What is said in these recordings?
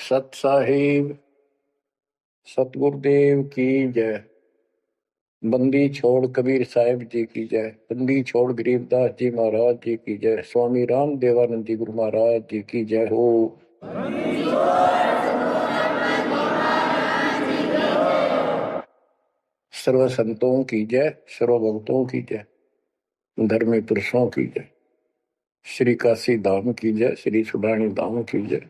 सत साहिब सतगुरुदेव की जय। बंदी छोड़ कबीर साहिब जी की जय। बंदी छोड़ गरीबदास जी महाराज जी की जय। स्वामी राम देवानंद जी गुरु महाराज जी की जय हो। सर्व संतों की जय, सर्व भक्तों की जय, धर्मी पुरुषों की जय। श्री काशी धाम की जय, श्री सुडानी धाम की जय,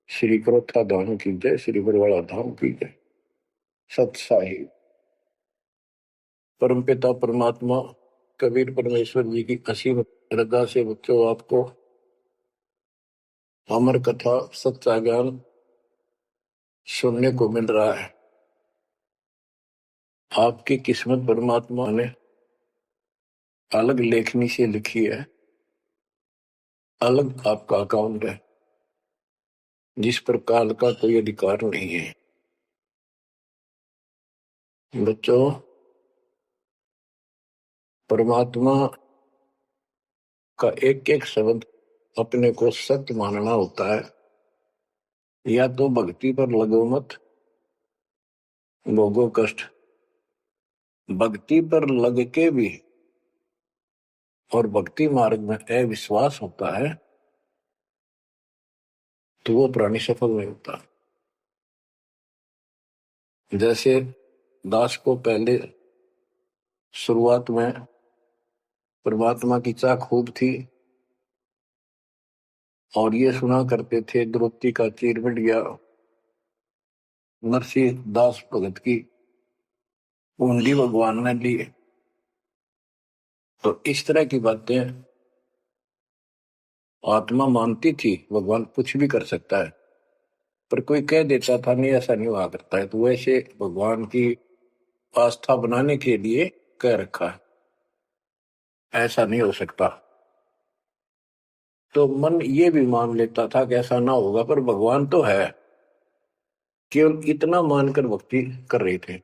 श्री क्रोथा धाम की जय, श्री बरवाड़ा धाम की जय। सत साहिब परमपिता परमात्मा कबीर परमेश्वर जी की असीम रजा से बच्चों आपको अमर कथा सच्चा ज्ञान सुनने को मिल रहा है। आपकी किस्मत परमात्मा ने अलग लेखनी से लिखी है, अलग आपका अकाउंट है जिस पर काल का कोई अधिकार नहीं है। बच्चों, परमात्मा का एक एक शब्द अपने को सत्य मानना होता है। या तो भक्ति पर लगो मत, भोगो कष्ट। भक्ति पर लग के भी और भक्ति मार्ग में अविश्वास होता है तो वो प्राणी सफल नहीं होता। जैसे दास को पहले शुरुआत में परमात्मा की चाह खूब थी और ये सुना करते थे द्रौपदी का चीर मिट गया, नरसिंह दास भगत की कुंडली भगवान ने ली। तो इस तरह की बातें आत्मा मानती थी, भगवान कुछ भी कर सकता है, पर कोई कह देता था नहीं ऐसा नहीं हुआ करता है, तो वैसे भगवान की आस्था बनाने के लिए कह रखा है ऐसा नहीं हो सकता। तो मन ये भी मान लेता था कि ऐसा ना होगा, पर भगवान तो है। केवल इतना मानकर भक्ति कर रहे थे,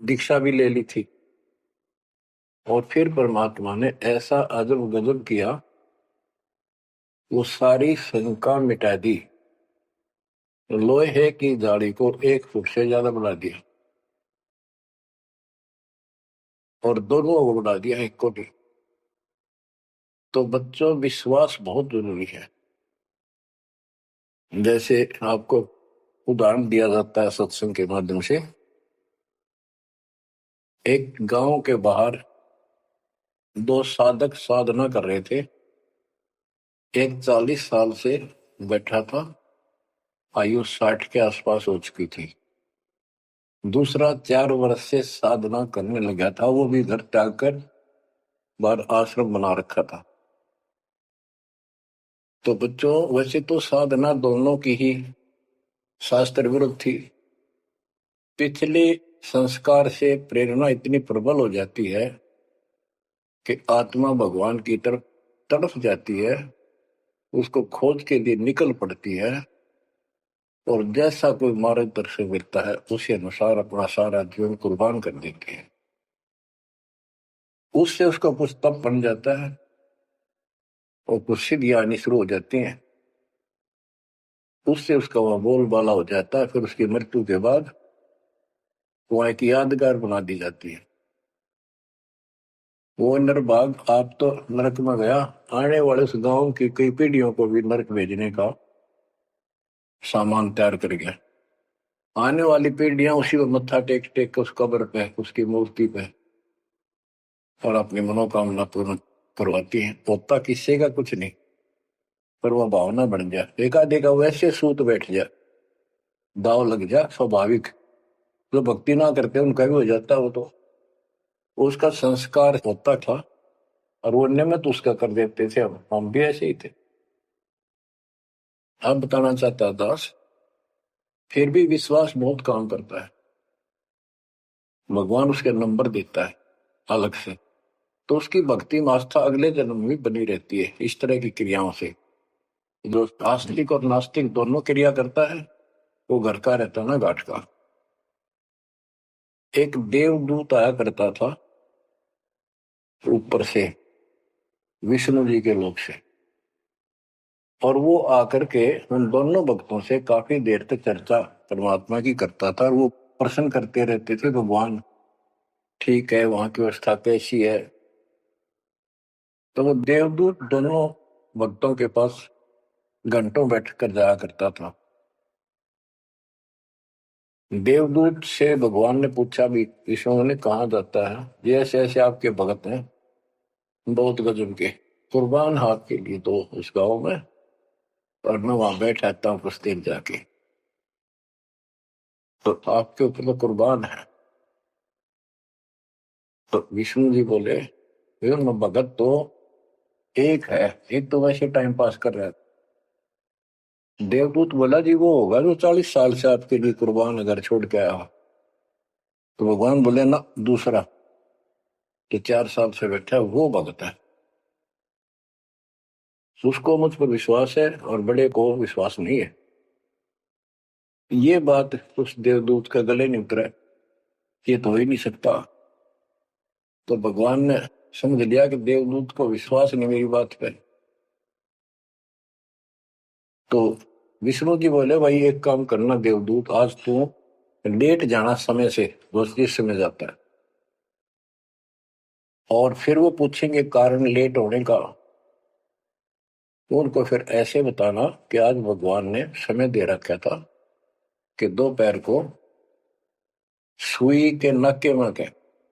दीक्षा भी ले ली थी और फिर परमात्मा ने ऐसा अजब गजब किया, वो सारी शंका मिटा दी। लोहे की जाली को 1 फुट से ज्यादा बढ़ा दिया और दोनों को बढ़ा दिया 1 कोटि। तो बच्चों, विश्वास बहुत जरूरी है। जैसे आपको उदाहरण दिया जाता है सत्संग के माध्यम से। एक गांव के बाहर 2 साधक साधना कर रहे थे। एक 40 साल से बैठा था, आयु 60 के आसपास हो चुकी थी। दूसरा 4 वर्ष से साधना करने लगा था, वो भी घर त्याग कर बाहर आश्रम बना रखा था। तो बच्चों, वैसे तो साधना दोनों की ही शास्त्र विरुद्ध थी। पिछले संस्कार से प्रेरणा इतनी प्रबल हो जाती है कि आत्मा भगवान की तरफ तड़प जाती है, उसको खोज के लिए निकल पड़ती है और जैसा कोई मार्गदर्शन मिलता है उसी अनुसार अपना सारा जीवन कुर्बान कर देती है। उससे उसका कुछ तप बन जाता है और कुछ सिद्धियां आनी शुरू हो जाती हैं। उससे उसका वह बोलबाला हो जाता है। फिर उसकी मृत्यु के बाद वह एक यादगार बना दी जाती है। वो नरभाग आप तो नरक में गया, आने वाले उस गांव की कई पीढ़ियों को भी नरक भेजने का सामान तैयार कर गया। आने वाली पीढ़ियां उसी पर मत्था टेक टेक के उस कब्र पे, उसकी मूर्ति पे और अपनी मनोकामना पूर्ण करवाती हैं। होता किसी का कुछ नहीं, पर वह भावना बन जाए, देखा देखा वैसे सूत बैठ जाए, दाव लग जाए। स्वाभाविक जो भक्ति ना करते उनका भी हो जाता है। वो तो उसका संस्कार होता था और वो नियमित उसका कर देते थे। हम भी ऐसे ही थे। अब बताना चाहता दास, फिर भी विश्वास बहुत काम करता है। भगवान उसके नंबर देता है अलग से, तो उसकी भक्ति में आस्था अगले जन्म में बनी रहती है। इस तरह की क्रियाओं से जो आस्तिक और नास्तिक दोनों क्रिया करता है, वो घर का रहता ना घाट का। एक देवदूत आया करता था ऊपर से, विष्णु जी के लोक से। और वो आकर के उन दोनों भक्तों से काफी देर तक चर्चा परमात्मा की करता था। और वो प्रश्न करते रहते थे, भगवान ठीक है, वहां की व्यवस्था कैसी है। तो वो देवदूत दोनों भक्तों के पास घंटों बैठ कर जाया करता था। देवदूत से भगवान ने पूछा भी, विष्णु ने कहा जाता है, ये ऐसे ऐसे आपके भगत हैं बहुत गजब के, कुर्बान हाथ के लिए तो इस गांव में, और मैं वहां बैठ रहता हूँ कुछ देर जाके, तो आपके ऊपर तो कुर्बान है। तो विष्णु जी बोले, मैं भगत तो एक है, एक तो वैसे टाइम पास कर रहा है। देवदूत बोला, जी वो होगा जो 40 साल से आपके लिए कुर्बान घर छोड़ के आया हो। तो भगवान बोले, ना, दूसरा कि 4 साल से बैठा है वो भगत है, उसको मुझ पर विश्वास है और बड़े को विश्वास नहीं है। ये बात उस देवदूत का गले नहीं उतरा, ये तो हो ही नहीं सकता। तो भगवान ने समझ लिया कि देवदूत को विश्वास नहीं मेरी बात पे। तो विष्णु जी बोले, भाई एक काम करना देवदूत, आज तू लेट जाना समय से, बस जिस समय जाता है, और फिर वो पूछेंगे कारण लेट होने का, तो उनको फिर ऐसे बताना कि आज भगवान ने समय दे रखा था कि दोपहर को सुई के नक्के में के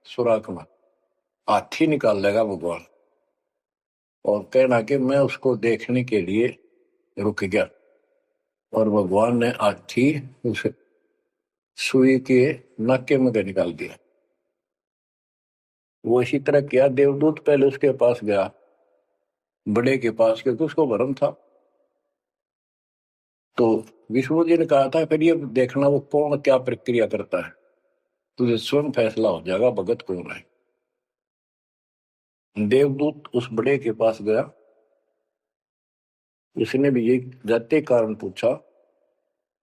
सुराख में हाथी निकाल लेगा भगवान, और कहना कि मैं उसको देखने के लिए रुक गया, और भगवान ने हाथी उस सुई के नक्के में के निकाल दिया। वो इसी तरह किया। देवदूत पहले उसके पास गया, बड़े के पास, क्योंकि उसको भरम था। तो विष्णु जी ने कहा था, फिर ये देखना वो कौन क्या प्रक्रिया करता है, तुझे स्वयं फैसला हो जाएगा भगत कौन है। देवदूत उस बड़े के पास गया, उसने भी ये जाते कारण पूछा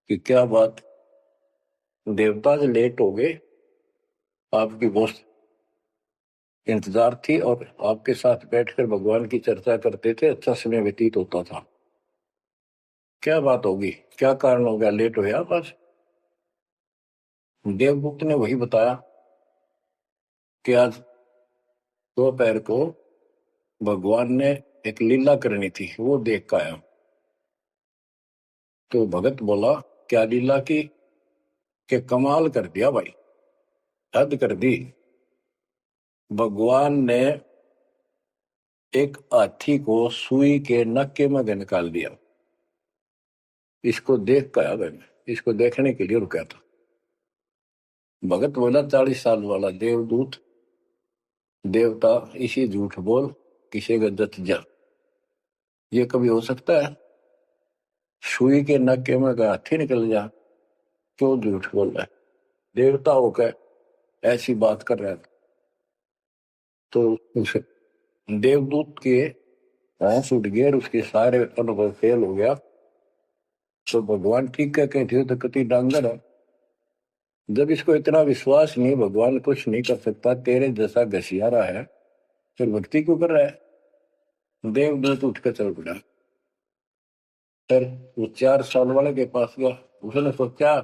कि क्या बात, देवता से लेट हो गए, आपकी बहुत इंतजार थी और आपके साथ बैठकर भगवान की चर्चा करते थे, अच्छा समय व्यतीत होता था, क्या बात होगी, क्या कारण हो गया, लेट हो गया बस। देवदूत ने वही बताया कि आज दोपहर को भगवान ने एक लीला करनी थी, वो देख कर आया। तो भगत बोला, क्या लीला की, कि कमाल कर दिया भाई, हद कर दी। भगवान ने एक हाथी को सुई के नक्के में निकाल दिया। इसको देख कर आया मैंने, इसको देखने के लिए रुका था। भगत बोला, 40 साल वाला देवदूत देवता इसी झूठ बोल, किसी का दत्त जा, ये कभी हो सकता है? सुई के नक्के में का हाथी निकल जा, क्यों झूठ बोल रहा है? देवता होकर ऐसी बात कर रहा था। तो उस देवदूत के होश उठ गए और उसके सारे अनुभव फेल हो गया। तो भगवान ठीक है कहते तो कति डांगर है, जब इसको इतना विश्वास नहीं, भगवान कुछ नहीं कर सकता, तेरे जैसा घसियारा है, फिर भक्ति क्यों कर रहा है? देवदूत उठ कर चल पड़ा। फिर वो 4 साल वाले के पास गया, उसने सोचा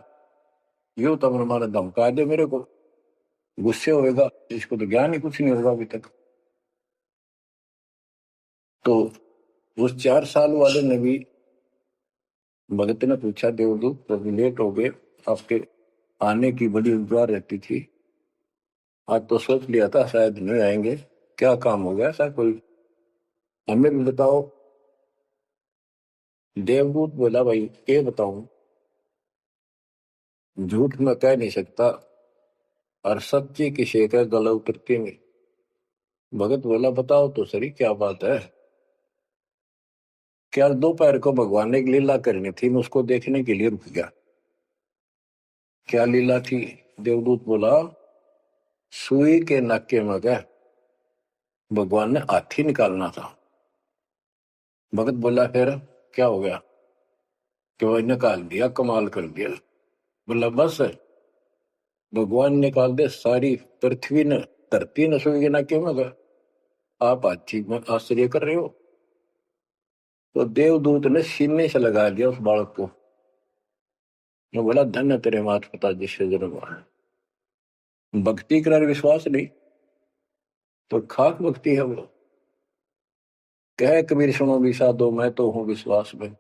यूं तो हमारा धमका दे मेरे को, गुस्से होएगा, इसको तो ज्ञान ही कुछ नहीं होगा अभी तक। तो उस 4 साल वाले ने भी, भगत ने पूछा, देवदूत कभी लेट हो गए, आपके आने की बड़ी इंतजार रहती थी, आज तो सोच लिया था शायद नहीं आएंगे, क्या काम हो गया ऐसा कोई, हमें भी बताओ। देवदूत बोला, भाई ये बताऊं, झूठ में कह नहीं सकता और सच्ची किसी का गला उतरती नहीं। भगत बोला, बताओ तो सही क्या बात है। क्या दोपहर को भगवान ने एक लीला करनी थी, मैं उसको देखने के लिए रुक गया। क्या लीला थी? देवदूत बोला, सुई के नक्के में गए, भगवान ने हाथी निकालना था। भगत बोला, फिर क्या हो गया? कि वो निकाल दिया, कमाल कर दिया। बोला, बस भगवान निकाल दे, सारी पृथ्वी ने, धरती ने सुई के नक्के में गए, आप हाथी में आश्चर्य कर रहे हो? तो देवदूत ने सीने से लगा दिया उस बालक को। वो बोला धन्य तेरे माता पिता जिससे जन्म हुआ है। भक्ति कर विश्वास नहीं तो खाक भक्ति है वो। कह कबीर सुनो भी साधो मैं तो हूं विश्वास में।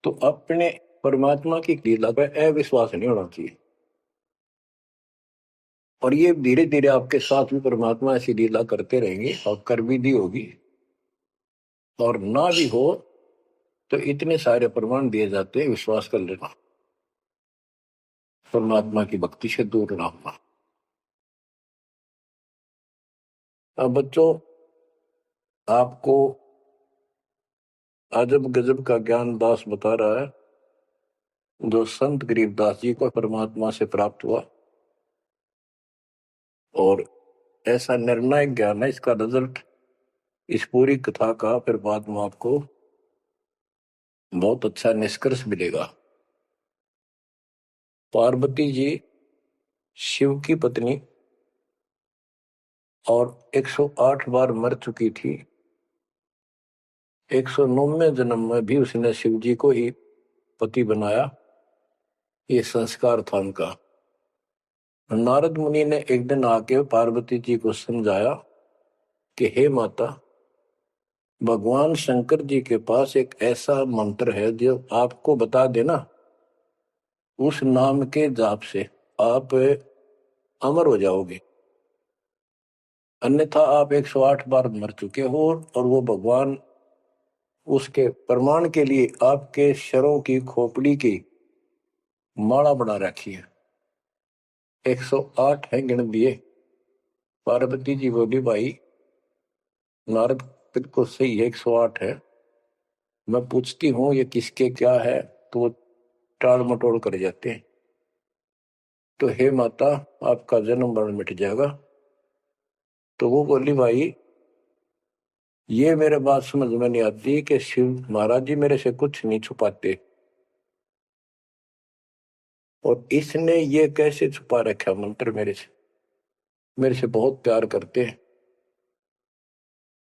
तो अपने परमात्मा की लीला पर अविश्वास नहीं होना चाहिए। और ये धीरे धीरे आपके साथ भी परमात्मा ऐसी लीला करते रहेंगे और कर भी दी होगी। और ना भी हो तो इतने सारे प्रमाण दिए जाते हैं, विश्वास कर लेना, परमात्मा की भक्ति से दूर ना होना। अब बच्चों, आपको अजब गजब का ज्ञान दास बता रहा है जो संत गरीबदास जी को परमात्मा से प्राप्त हुआ। और ऐसा निर्णायक ज्ञान है, इसका रिजल्ट इस पूरी कथा का फिर बाद में आपको बहुत अच्छा निष्कर्ष मिलेगा। पार्वती जी शिव की पत्नी और 108 बार मर चुकी थी। 109वें जन्म में भी उसने शिव जी को ही पति बनाया। ये संस्कार था उनका। नारद मुनि ने एक दिन आके पार्वती जी को समझाया कि हे माता, भगवान शंकर जी के पास एक ऐसा मंत्र है जो आपको बता देना, उस नाम के जाप से आप अमर हो जाओगे, अन्यथा आप 108 बार मर चुके हो। और वो भगवान उसके प्रमाण के लिए आपके शरों की खोपड़ी की माला बना रखी है। 108 है, गिन दिए। पार्वती जी बोली भाई नारद बिल्कुल सही है, 108 है। मैं पूछती हूँ ये किसके क्या है, तो वो टाल मटोल कर जाते हैं। तो हे माता, आपका जन्म मरण मिट जाएगा। तो वो बोली भाई ये मेरे बात समझ में नहीं आती कि शिव महाराज जी मेरे से कुछ नहीं छुपाते, और इसने ये कैसे छुपा रखा मंत्र मेरे से बहुत प्यार करते हैं।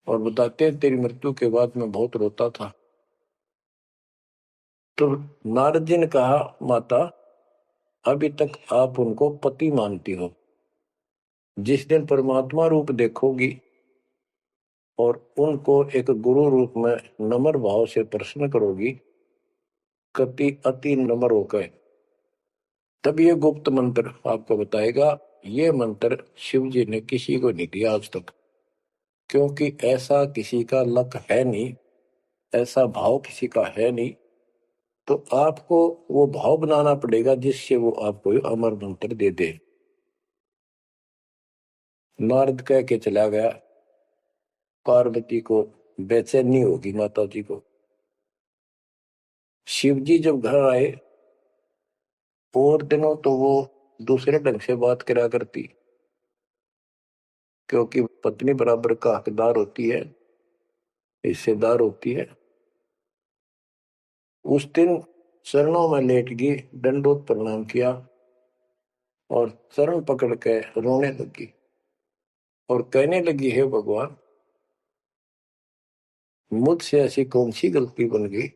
और बताते हैं तेरी मृत्यु के बाद मैं बहुत रोता था। तो नारद जी ने कहा माता, अभी तक आप उनको पति मानती हो, जिस दिन परमात्मा रूप देखोगी और उनको एक गुरु रूप में नम्र भाव से प्रश्न करोगी, कति अति नम्र होकर, तब ये गुप्त मंत्र आपको बताएगा। ये मंत्र शिव जी ने किसी को नहीं दिया आज तक, क्योंकि ऐसा किसी का लक है नहीं, ऐसा भाव किसी का है नहीं। तो आपको वो भाव बनाना पड़ेगा जिससे वो आपको अमर मंत्र दे दे। नारद कह के चला गया। पार्वती को बेचैनी होगी, माता जी को। शिव जी जब घर आए और दिनों तो वो दूसरे ढंग से बात करा करती, क्योंकि पत्नी बराबर का हकदार होती है, हिस्सेदार होती है। उस दिन चरणों में लेट गई, दंडोत प्रणाम किया और चरण पकड़ के रोने लगी और कहने लगी, हे भगवान, मुझसे ऐसी कौन सी गलती बन गई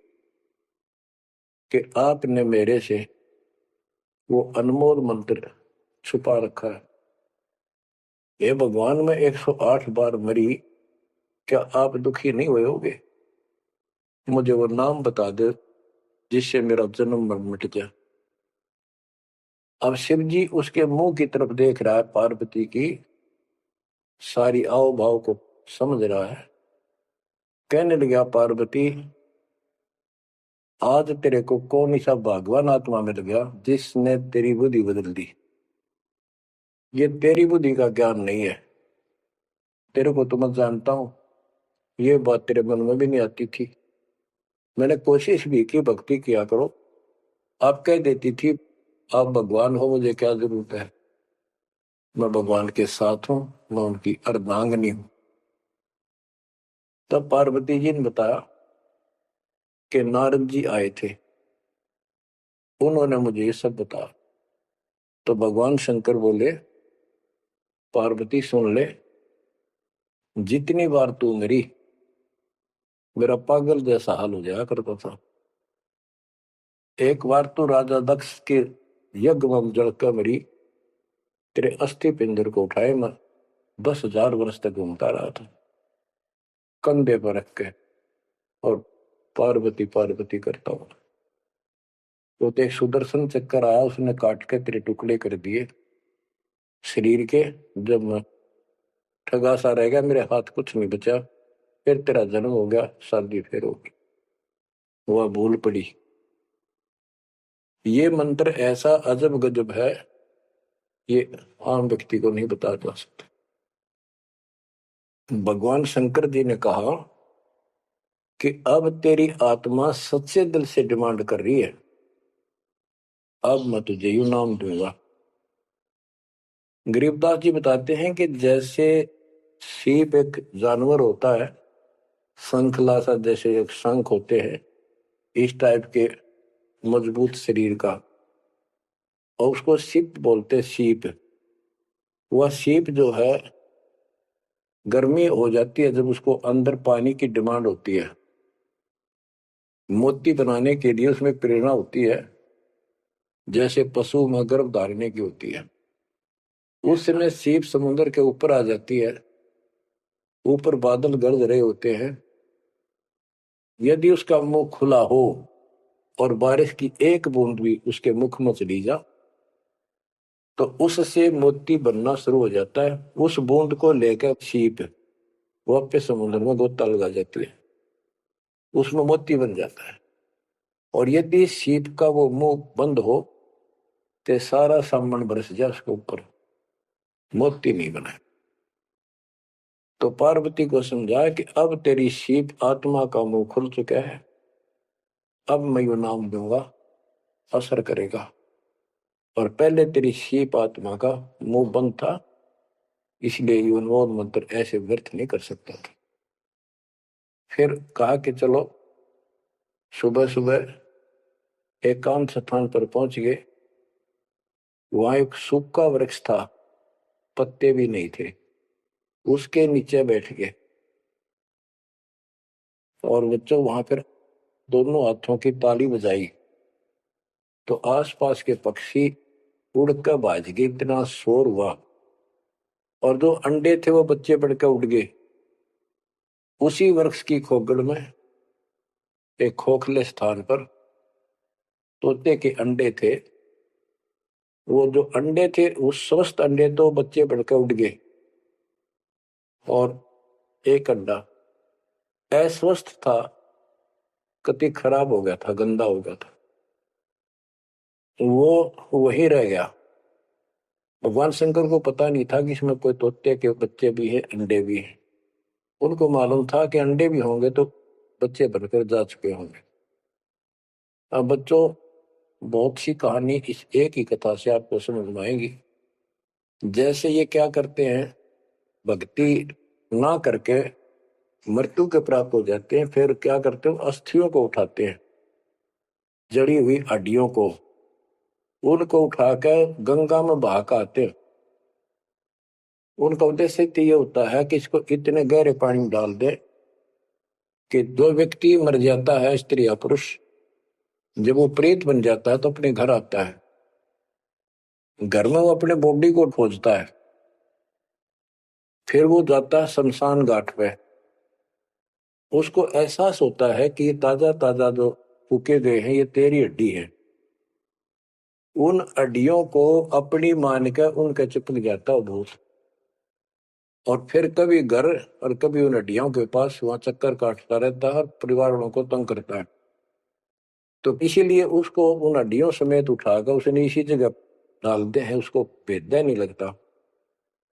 कि आपने मेरे से वो अनमोल मंत्र छुपा रखा है। हे भगवान, मैं 108 बार मरी, क्या आप दुखी नहीं हुए होगे? मुझे वो नाम बता दे जिससे मेरा जन्म मरण मिट जाए। अब शिव जी उसके मुंह की तरफ देख रहा है, पार्वती की सारी आओ भाव को समझ रहा है। कहने लगा, पार्वती आज तेरे को कौन सा भगवान आत्मा मिल गया जिसने तेरी बुद्धि बदल दी? ये तेरी बुद्धि का ज्ञान नहीं है, तेरे को तो मैं जानता हूं, ये बात तेरे मन में भी नहीं आती थी। मैंने कोशिश भी की भक्ति किया करो, आप कह देती थी आप भगवान हो, मुझे क्या जरूरत है, मैं भगवान के साथ हूं, मैं उनकी अर्धांगिनी हूं। तब पार्वती जी ने बताया कि नारद जी आए थे, उन्होंने मुझे ये सब बताया। तो भगवान शंकर बोले, पार्वती सुन ले, जितनी बार तू मरी मेरा पागल जैसा हाल हो जाया करता था। एक बार तो राजा दक्ष के यज्ञ में जलकर मरी, तेरे अस्थि पिंजर को उठाए मैं 10,000 वर्ष तक घूमता रहा था, कंधे पर रख के, और पार्वती पार्वती करता हूं। तो एक सुदर्शन चक्कर आया, उसने काट के तेरे टुकड़े कर दिए शरीर के। जब मैं ठगा सा रह गया, मेरे हाथ कुछ नहीं बचा, फिर तेरा जन्म हो गया, शादी फिर होगी, वह भूल पड़ी। ये मंत्र ऐसा अजब गजब है, ये आम व्यक्ति को नहीं बता जा सकता। भगवान शंकर जी ने कहा कि अब तेरी आत्मा सच्चे दिल से डिमांड कर रही है, अब मैं तुझे यू नाम दूंगा। गरीबदास जी बताते हैं कि जैसे सीप एक जानवर होता है, शंखला सा जैसे एक शंख होते हैं, इस टाइप के मजबूत शरीर का, और उसको सीप बोलते, सीप। वह सीप जो है, गर्मी हो जाती है जब उसको अंदर पानी की डिमांड होती है, मोती बनाने के लिए उसमें प्रेरणा होती है, जैसे पशु में गर्भ धारने की होती है। उस समय सीप समुद्र के ऊपर आ जाती है, ऊपर बादल गरज रहे होते हैं, यदि उसका मुंह खुला हो और बारिश की एक बूंद भी उसके मुख में चली जा, तो उससे मोती बनना शुरू हो जाता है। उस बूंद को लेकर सीप वापस समुद्र में गोता लगा जाती है, उसमें मोती बन जाता है। और यदि सीप का वो मुंह बंद हो तो सारा सामान बरस जाए उसके ऊपर, मोती नहीं बना। तो पार्वती को समझाया कि अब तेरी सीप आत्मा का मुंह खुल चुका है, अब मैं यो नाम दूंगा, असर करेगा। और पहले तेरी सीप आत्मा का मुंह बंद था, इसलिए ये उन्मोद मंत्र ऐसे व्यर्थ नहीं कर सकता था। फिर कहा कि चलो, सुबह सुबह एकांत स्थान पर पहुंच गए। वहां एक सूखा वृक्ष था, पत्ते भी नहीं थे, उसके नीचे बैठ गए। और बच्चों वहां पर दोनों हाथों की ताली बजाई, तो आसपास के पक्षी उड़कर भाज गए, इतना शोर हुआ। और जो अंडे थे वो बच्चे बढ़कर उड़ गए। उसी वृक्ष की खोगड़ में एक खोखले स्थान पर तोते के अंडे थे। वो जो अंडे थे, उस स्वस्थ अंडे तो बच्चे बढ़कर उड़ गए, और एक अंडा अस्वस्थ था, कति खराब हो गया था, गंदा हो गया था, वो वही रह गया। भगवान शंकर को पता नहीं था कि इसमें कोई तोते के बच्चे भी हैं, अंडे भी हैं। उनको मालूम था कि अंडे भी होंगे तो बच्चे बनकर जा चुके होंगे। अब बच्चों, बहुत सी कहानी इस एक ही कथा से आपको समझ में आएगी। जैसे ये क्या करते हैं, भक्ति ना करके मृत्यु के प्राप्त हो जाते हैं, फिर क्या करते हैं, अस्थियों को उठाते हैं, जड़ी हुई हड्डियों को, उनको उठाकर गंगा में बहा के आते हैं। उनका उद्देश्य तो ये होता है कि इसको इतने गहरे पानी में डाल दे कि जो व्यक्ति मर जाता है, स्त्री या पुरुष, जब वो प्रेत बन जाता है तो अपने घर आता है, घर में वो अपने बॉडी को खोजता है, फिर वो जाता है शमशान घाट पे। उसको एहसास होता है कि ये ताजा ताजा जो फूके गए हैं, ये तेरी हड्डी है। उन हड्डियों को अपनी मान के उनके चिपक जाता है भूत, और फिर कभी घर और कभी उन हड्डियों के पास वहां चक्कर काटता रहता है और परिवार वालों को तंग करता है। तो इसीलिए उसको उन हड्डियों समेत उठाकर उसने इसी जगह डालते हैं, उसको भेदा नहीं लगता,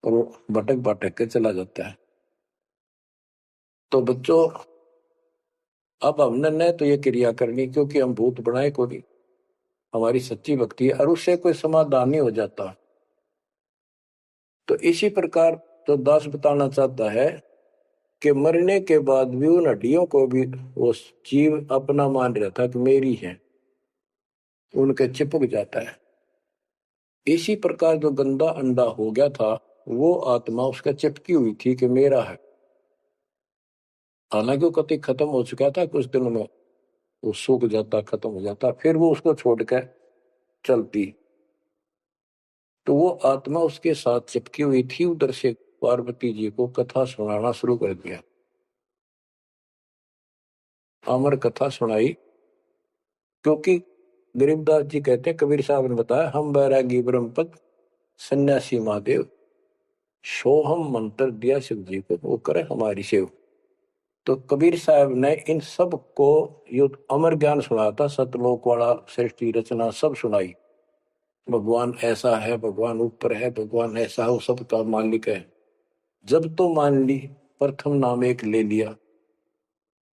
और वो भटक भटक के चला जाता है। तो बच्चों, अब हमने न तो ये क्रिया करनी, क्योंकि हम भूत बनाए को नहीं, हमारी सच्ची भक्ति है, और उससे कोई समाधान नहीं हो जाता। तो इसी प्रकार तो दास बताना चाहता है कि मरने के बाद भी उन हड्डियों को भी वो जीव अपना मान रहा था कि मेरी है, उनके चिपक जाता है। इसी प्रकार जो गंदा अंडा हो गया था, वो आत्मा उसका चिपकी हुई थी कि मेरा है। हालांकि वो कति खत्म हो चुका था, कुछ दिनों में वो सूख जाता, खत्म हो जाता, फिर वो उसको छोड़कर चलती। तो वो आत्मा उसके साथ चिपकी हुई थी, उधर से पार्वती जी को कथा सुनाना शुरू कर दिया। अमर कथा सुनाई, क्योंकि गरीबदास जी कहते हैं, कबीर साहब ने बताया, हम बैरागी ब्रह्मपद सन्यासी महादेव, सोहम मंत्र दिया शिव जी को, वो करे हमारी सेव। तो कबीर साहब ने इन सब को यो अमर ज्ञान सुनाया था, सतलोक वाला, सृष्टि रचना सब सुनाई। भगवान ऐसा है, भगवान ऊपर है, भगवान ऐसा है, वो सबका मालिक है। जब तो मान ली, प्रथम नाम एक ले लिया,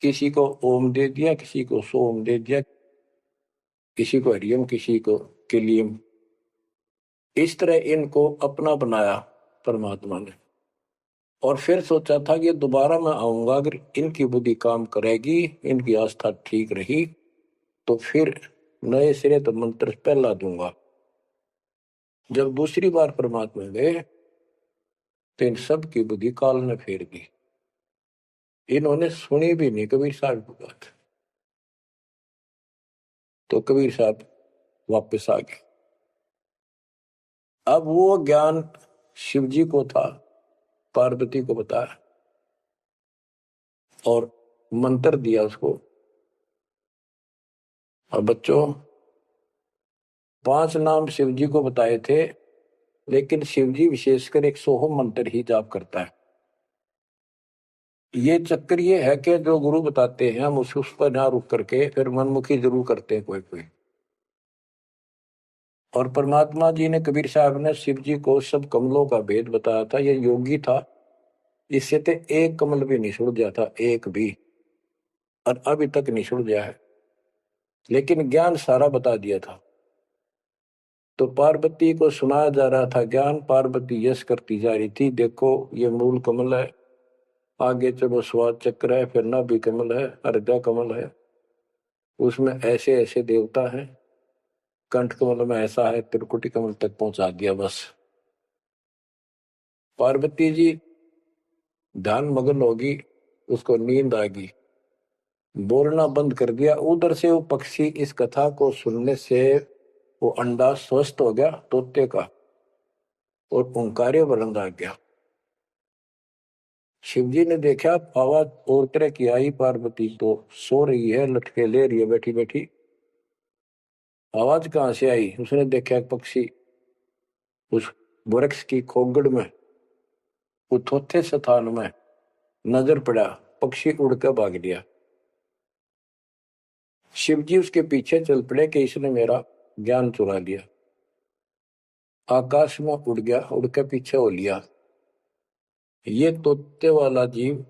किसी को ओम दे दिया, किसी को सोम दे दिया, किसी को हरियम, किसी को किलियम। इस तरह इनको अपना बनाया परमात्मा ने। और फिर सोचा था कि दोबारा मैं आऊंगा, अगर इनकी बुद्धि काम करेगी, इनकी आस्था ठीक रही, तो फिर नए सिरे तो मंत्र पहला दूंगा। जब दूसरी बार परमात्मा गए, तो इन सब की बुद्धि काल ने फेर दी। इन्होंने सुनी भी नहीं कबीर साहब की बात। तो कबीर साहब वापस आ गए। अब वो ज्ञान शिव जी को था, पार्वती को बताया और मंत्र दिया उसको। और बच्चों, 5 नाम शिव जी को बताए थे, लेकिन शिव जी विशेषकर एक सोहम मंत्र ही जाप करता है। ये चक्कर ये है कि जो गुरु बताते हैं, हम उस पर ना रुक करके फिर मनमुखी जरूर करते हैं कोई कोई। और परमात्मा जी ने, कबीर साहब ने शिव जी को सब कमलों का भेद बताया था। ये योगी था, इससे तो एक कमल भी नहीं सुलझा था, एक भी, और अभी तक नहीं सुलझा है, लेकिन ज्ञान सारा बता दिया था। तो पार्वती को सुनाया जा रहा था ज्ञान, पार्वती यश करती जा रही थी, देखो ये मूल कमल है, आगे चलो स्वाद चक्र है, फिर नाभि कमल है, हृदय कमल है, उसमें ऐसे ऐसे देवता हैं, कंठ कमल में ऐसा है, त्रिकुटी कमल तक पहुंचा दिया बस। पार्वती जी ध्यान मग्न होगी, उसको नींद आ गई, बोलना बंद कर दिया। उधर से वो पक्षी इस कथा को सुनने से वो अंडा स्वस्थ हो गया तोते का, और ओंकार्य बुलंद आ गया। शिवजी ने देखा आवाज और तरह की आई, पार्वती तो सो रही है, लटके ले रही है बैठी बैठी, आवाज कहां से आई। उसने देखा एक पक्षी उस वृक्ष की खोगड़ में, उथोथे स्थान में नजर पड़ा, पक्षी उड़कर भाग लिया। शिवजी उसके पीछे चल पड़े कि इसने मेरा ज्ञान चुरा लिया। आकाश में उड़ गया, उड़ के पीछे हो लिया। ये तोते वाला जीव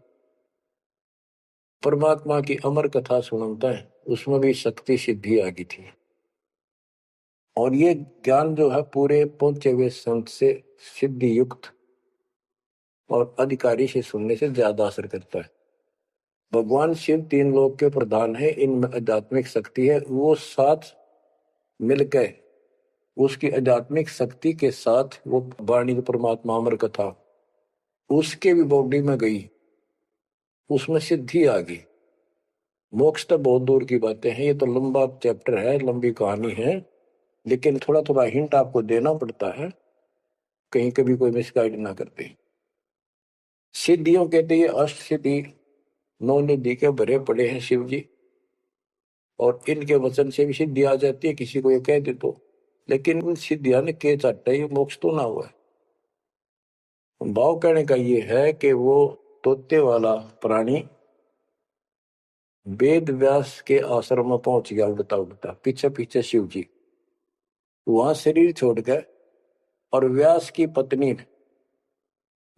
परमात्मा की अमर कथा सुनता है, उसमें भी शक्ति सिद्धि आ गई थी। और ये ज्ञान जो है पूरे पहुंचे हुए संत से सिद्धि युक्त और अधिकारी से सुनने से ज्यादा असर करता है। भगवान शिव 3 लोक के प्रधान है, इनमें आध्यात्मिक शक्ति है, वो साथ मिलकर उसकी आध्यात्मिक शक्ति के साथ वो वाणी परमात्मा अमर कथा उसके भी बॉडी में गई, उसमें सिद्धि आ गई। मोक्ष तो बहुत दूर की बातें हैं, ये तो लंबा चैप्टर है, लंबी कहानी है, लेकिन थोड़ा थोड़ा हिंट आपको देना पड़ता है, कहीं कभी कोई मिसगाइड ना करते। सिद्धियों कहते ये अष्ट सिद्धि 9 निधि के भरे पड़े हैं शिव जी, और इनके वचन से भी सिद्धि आ जाती है, किसी को ये कह दे तो। लेकिन उन सिद्धियां ने के चाटा, ये मोक्ष तो ना हुआ है। भाव कहने का ये है कि वो तोते वाला प्राणी वेद व्यास के आश्रम में पहुंच गया, उड़ता उड़ता पीछे पीछे शिव जी, वहां शरीर छोड़ गए। और व्यास की पत्नी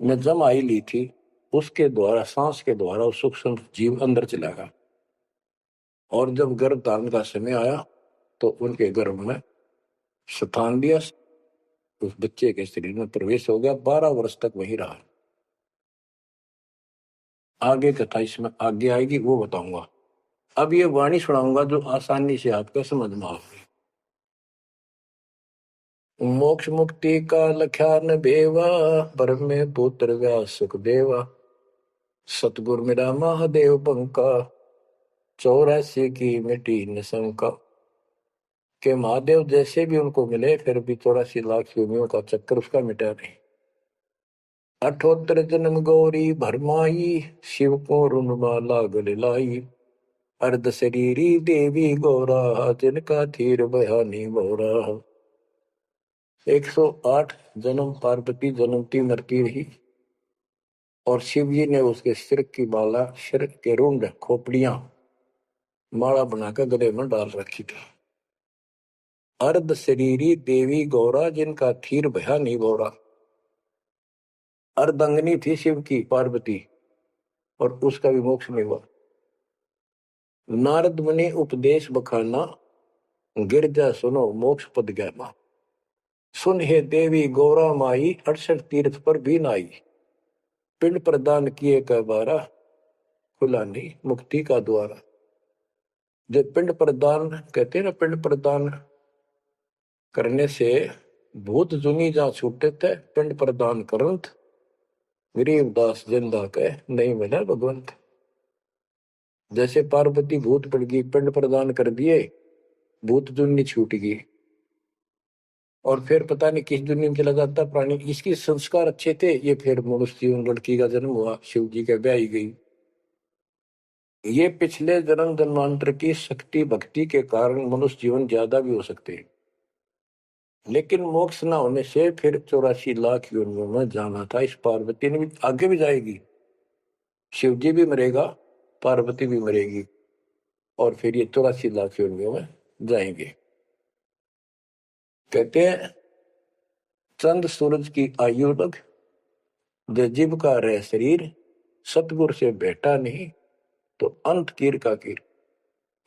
ने जमाई ली थी, उसके द्वारा, सांस के द्वारा सूक्ष्म जीव अंदर चला गया। और जब गर्भ धारण का समय आया, तो उनके गर्भ में स्थान दिया, उस बच्चे के शरीर में प्रवेश हो गया, 12 वर्ष तक वहीं रहा। आगे कथा इसमें आगे आएगी, वो बताऊंगा। अब ये वाणी सुनाऊंगा जो आसानी से आपको समझ में आएगी। मोक्ष मुक्ति का लख्या न बेवा, ब्रह्म पुत्र व्यास सुखदेवा, सतगुर मेरा महादेव बंका, 84 की मिट्टी न शंका। के महादेव जैसे भी उनको मिले फिर भी 84 लाख योनियों का चक्कर उसका मिटा नहीं। अठोत्तर जन्म गौरी भरमाई, शिव को रुनमाला गले लाई। अर्ध शरीरी देवी गौरा, जिनका थीर बयानी मोरा। 108 जन्म पार्वती जन्मती मरती रही और शिव जी ने उसके सिर की माला, सिर के रुंड खोपड़ियां माला बनाकर गले में डाल रखी थी। अर्ध शरीरी देवी गौरा, जिनका थीर भयानी मोरा। अर्धंगनी थी शिव की पार्वती और उसका भी मोक्ष नहीं हुआ। नारद मुनि उपदेश बखाना, गिरजा सुनो मोक्ष पद गहमा। सुन हे देवी गौरा माई, 68 तीर्थ पर भी नाई। पिंड प्रदान किए का बारा, खुला नहीं मुक्ति का द्वारा। जब पिंड प्रदान कहते हैं ना, पिंड प्रदान करने से भूत जुनी जा छूटे थे। पिंड प्रदान करंत, गरीबदास जिंदा के नहीं मिले भगवंत। जैसे पार्वती भूत पड़ गई, पिंड प्रदान कर दिए, भूत जुनी छूट गई और फिर पता नहीं किस दुनिया में चला जाता प्राणी। इसके संस्कार अच्छे थे, ये फिर मनुष्य जीवन, लड़की का जन्म हुआ, शिव जी के ब्याह गई। ये पिछले जन्म जन्मांतर की शक्ति भक्ति के कारण मनुष्य जीवन ज्यादा भी हो सकते हैं, लेकिन मोक्ष न होने से फिर 84 लाख योनियों में जाना था। इस पार्वती ने भी आगे भी जाएगी, शिव जी भी मरेगा, पार्वती भी मरेगी और फिर ये 84 लाख योनियों में जाएंगे। कहते हैं चंद सूरज की आयु लग, जो जीव का रह शरीर। सतगुर से बेटा नहीं तो अंत कीर का कीर।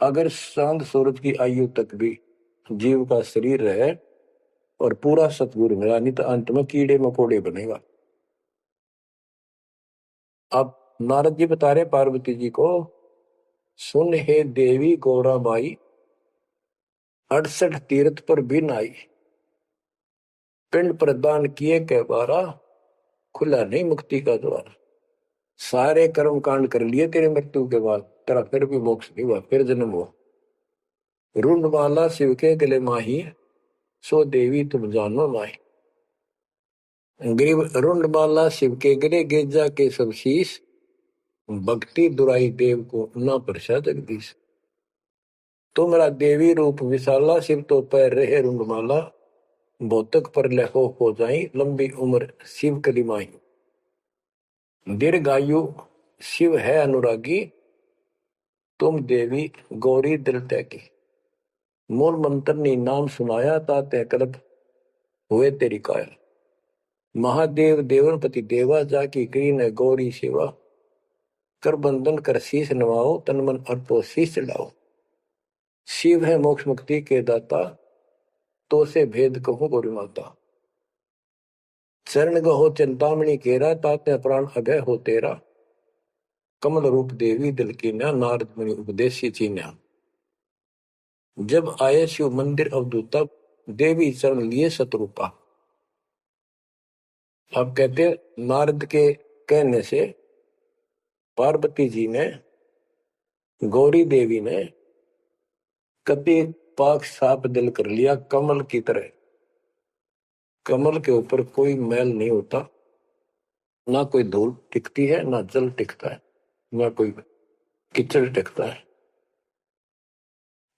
अगर चांद सूरज की आयु तक भी जीव का शरीर रहे और पूरा सतगुरु मिला नहीं तो अंत में कीड़े मकोड़े बनेगा। अब नारद जी बता रहे पार्वती जी को, सुन हे देवी गौरा बाई, 68 तीर्थ पर भी नाई। पिंड प्रदान किए के बारा, खुला नहीं मुक्ति का द्वार। सारे कर्म कांड कर लिए तेरे मृत्यु के बाद, तेरा फिर भी मोक्ष नहीं हुआ, फिर जन्म हुआ। रुंडमाला शिव के गले माही, सो देवी तुम जानो माही। गरीब रुंडमाला शिव के गले, गेजा के सब शीश। भक्ति दुराई देव को न परसा जगदीश। तुमरा देवी रूप विशाला, शिव तो पैर रहे रुंडमाला। भौतक पर लहो हो जाई, लंबी उम्र शिव कलिमाई। दीर्घायु शिव है अनुरागी, तुम देवी गौरी दिल त्यागी। मूल मंत्र ने नाम सुनाया, ताते कल्प हुए तेरी काया। महादेव देवनपति देवा, जाकी करी न गौरी सेवा। कर बंधन कर शीश नवाओ, तन मन अर्पो शीश चढ़ाओ। शिव है मोक्ष मुक्ति के दाता, तो से भेद कहो गौरी माता। चरण गहो चिंतामणि केरा, ताते प्राण अभय हो तेरा। कमल रूप देवी दिल की न्या, नारद मुनि उपदेशी चीन्या। जब आए शिव मंदिर अवधूता, देवी चरण लिए सतरूपा। अब कहते नारद के कहने से पार्वती जी ने, गौरी देवी ने कति पाक साफ दिल कर लिया, कमल की तरह। कमल के ऊपर कोई मैल नहीं होता, ना कोई धूल टिकती है, ना जल टिकता है, ना कोई कीचड़ टिकता है।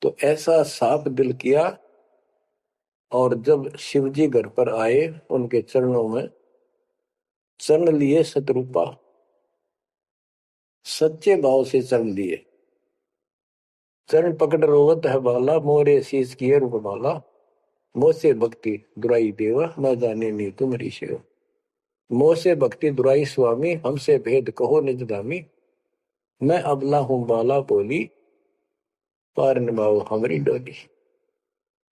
तो ऐसा साफ दिल किया और जब शिव जी घर पर आए, उनके चरणों में चरण लिए सतरूपा। सच्चे भाव से चरण लिए। चरण पकड़ रोवत है बाला, मोरे शीश किए रूपमाला। मोसे भक्ति दुराई देवा, न जाने नी तुम्हारी सेवा। मोसे भक्ति दुराई स्वामी, हमसे भेद कहो निज दामी। मैं अबला हूं बाला बोली, पार निभाओ हमारी डोली।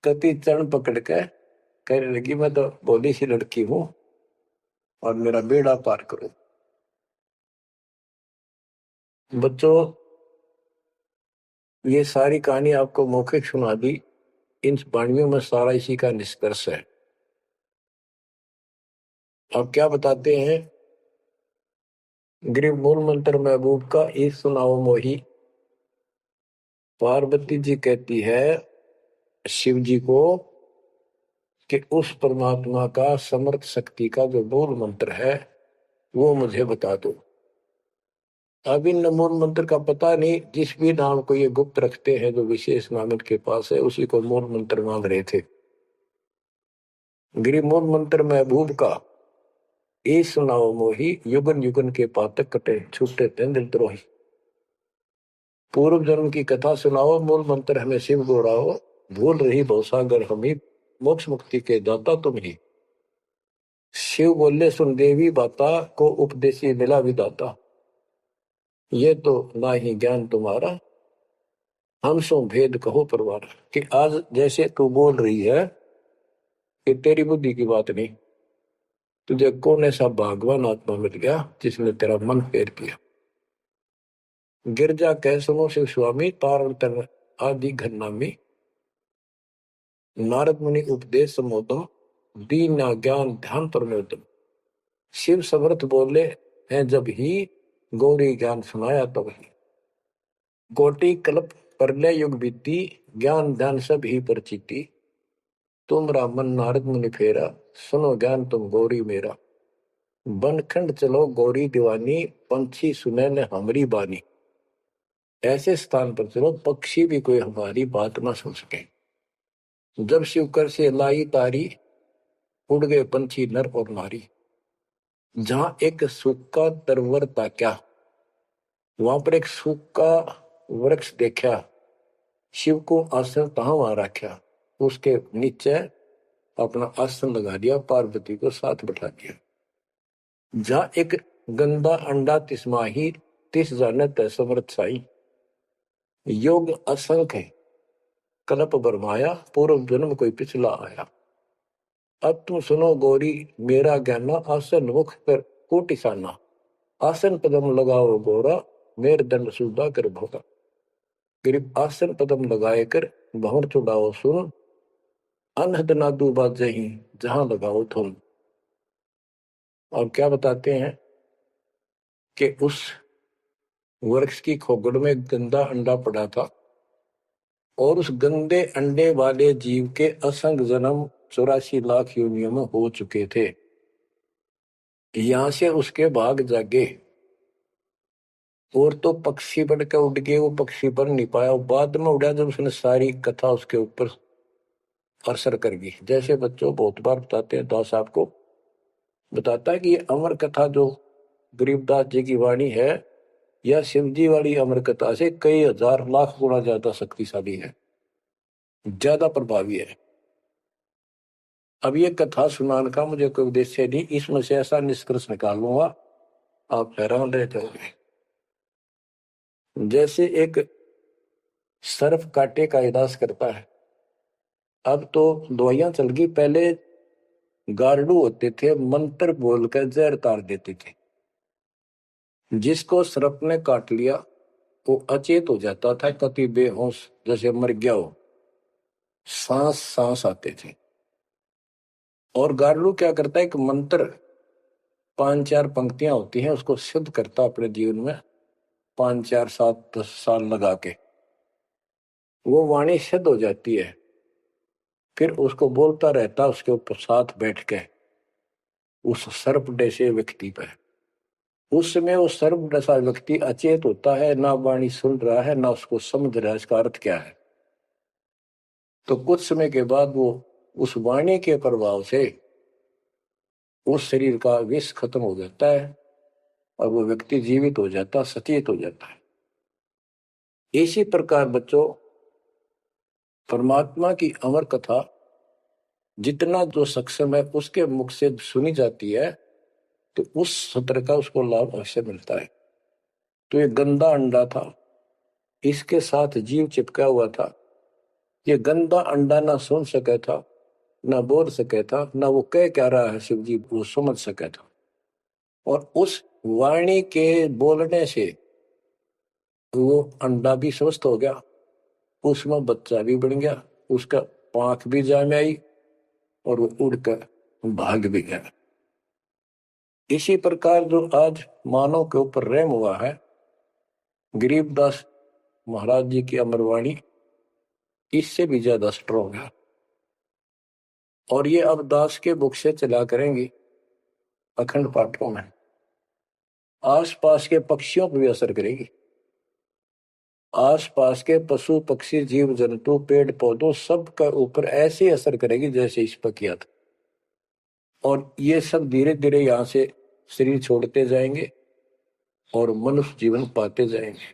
कति चरण पकड़ के कहने लगी, मैं तो भोली सी लड़की हूं और मेरा बेड़ा पार करो। बच्चों, ये सारी कहानी आपको मौखिक सुना दी, इन वाणियों में सारा इसी का निष्कर्ष है। अब क्या बताते हैं गरीब मूल मंत्र महबूब का ये सुनाओ मोही। पार्वती जी कहती है शिव जी को कि उस परमात्मा का समर्थ शक्ति का जो मूल मंत्र है वो मुझे बता दो। अब इन मूल मंत्र का पता नहीं, जिस भी नाम को ये गुप्त रखते हैं जो विशेष नाम इनके पास है उसी को मूल मंत्र मान रहे थे। गिरी मूल मंत्र महबूब का ए सुनाओ मोही, युगन युगन के पातक कटे छूटे दिलद्रोही। पूर्व जन्म की कथा सुनाओ, मूल मंत्र हमें शिव गोड़ाओ, भूल रही भवसागर हमी, मोक्ष मुक्ति के दाता तुम ही। शिव बोले सुन देवी बाता को उपदेशी मिला विदाता, ये तो ना ही ज्ञान तुम्हारा, हम सो भेद कहो परवार। कि आज जैसे तू बोल रही है कि तेरी बुद्धि की बात नहीं, तुझे कौन ऐसा भगवान आत्मा मिल गया जिसने तेरा मन फेर किया। गिरजा कह सुनो शिव स्वामी, तारण तर आदि घरनामी, नारद मुनि उपदेश समोदम, दीन ज्ञान ध्यान परमोदम। शिव समर्थ बोले हैं जब ही, गौरी ज्ञान सुनाया तब ही। कोटि कल्प प्रलय युग बीती, ज्ञान ध्यान सब ही परचिति, तुमरा मन नारद मुनि फेरा, सुनो ज्ञान तुम गौरी मेरा। बनखंड चलो गौरी दीवानी, पंछी सुने न हमारी बानी। ऐसे स्थान पर चलो पक्षी भी कोई हमारी बात ना सुन सके। जब शिवकर से लाई तारी, उड़ गए पंछी नर और नारी। जहां एक सूखा तरवर था क्या, वहां पर एक सूखा वृक्ष देखा, शिव को आसन कहाँ वहां रखा, उसके नीचे अपना आसन लगा दिया, पार्वती को साथ बैठा दिया। जहां एक गंदा अंडा तिस्माही, तिस जाने तय समर्थ साई। योग असंख्य कल्प बरमाया, पूर्व जन्म कोई पिछला आया। अब तुम सुनो गौरी मेरा ज्ञाना, आसन मुख कर कोटि साना। आसन पदम लगाओ गौरा, मेर दंड सुधा कर भोगा। गरीब आसन पदम लगाए कर भंवर चुड़ाओ सुन, अनहद नादू बाजही जहां लगाओ तुम। और क्या बताते हैं कि उस वृक्ष की खोगड़ में गंदा अंडा पड़ा था, और उस गंदे अंडे वाले जीव के असंख्य जन्म 84 लाख योनियों में हो चुके थे। यहां से उसके भाग जागे, और तो पक्षी बन के उड़ गए, वो पक्षी बन नहीं पाया, बाद में उड़ा जब उसने सारी कथा उसके ऊपर असर कर गई। जैसे बच्चों बहुत बार बताते हैं, दास साहब को बताता है कि ये अमर कथा जो गरीबदास जी की वाणी है, या शिव जी वाली अमर कथा से कई हजार लाख गुना ज्यादा शक्तिशाली है, ज्यादा प्रभावी है। अब ये कथा सुनाने का मुझे कोई उद्देश्य नहीं, इसमें से ऐसा निष्कर्ष निकालूंगा आप हैरान रह जाओगे। जैसे एक सर्प कांटे का इलाज करता है, अब तो दवाइयां चल गई, पहले गार्डू होते थे, मंत्र बोलकर जहर तार देते थे। जिसको सर्प ने काट लिया वो अचेत हो जाता था, कति बेहोश जैसे मर गया हो, सांस सांस आते थे। और गार्डू क्या करता है, एक मंत्र 5-4 पंक्तियां होती हैं, उसको सिद्ध करता अपने जीवन में 5-4-7-10 साल लगा के, वो वाणी सिद्ध हो जाती है। फिर उसको बोलता रहता उसके ऊपर साथ बैठ के उस सर्प जैसे व्यक्ति पर। उस समय वो सर्प जैसा व्यक्ति अचेत होता है, ना वाणी सुन रहा है ना उसको समझ रहा है इसका अर्थ क्या है। तो कुछ समय के बाद वो उस वाणी के प्रभाव से उस शरीर का विष खत्म हो जाता है और वो व्यक्ति जीवित हो जाता, सचेत हो जाता है। इसी प्रकार बच्चों, परमात्मा की अमर कथा जितना जो सक्षम है उसके मुख से सुनी जाती है, तो उस सत्र का उसको लाभ अवश्य मिलता है। तो ये गंदा अंडा था, इसके साथ जीव चिपका हुआ था। ये गंदा अंडा ना सुन सका था, ना बोल सका था, ना वो कह क्या रहा है शिव जी वो समझ सका था। और उस वाणी के बोलने से वो अंडा भी स्वस्थ हो गया, उसमें बच्चा भी बन गया, उसका पांख भी जाम आई और वो उड़कर भाग भी गया। इसी प्रकार जो आज मानव के ऊपर रहम हुआ है, गरीबदास महाराज जी की अमरवाणी इससे भी ज्यादा स्ट्रोंग है। और ये अब दास के बुक से चला करेंगी अखंड पाठों में, आसपास के पक्षियों पर भी असर करेगी। आसपास के पशु पक्षी जीव जंतु पेड़ पौधों सब का ऊपर ऐसे असर करेगी जैसे इस पर किया था। और ये सब धीरे धीरे यहाँ से शरीर छोड़ते जाएंगे और मनुष्य जीवन पाते जाएंगे।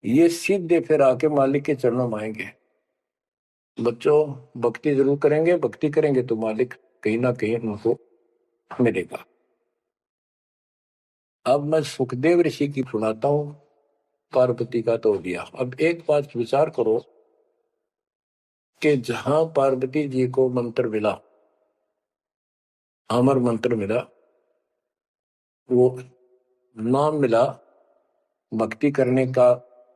ये सीधे फिर आके मालिक के चरणों में आएंगे। बच्चों भक्ति जरूर करेंगे, भक्ति करेंगे तो मालिक कहीं ना कहीं उनको मिलेगा। अब मैं सुखदेव ऋषि की सुनाता हूं, पार्वती का तो दिया। अब एक बात विचार करो कि जहां पार्वती जी को मंत्र मिला, अमर मंत्र मिला, वो नाम मिला भक्ति करने का,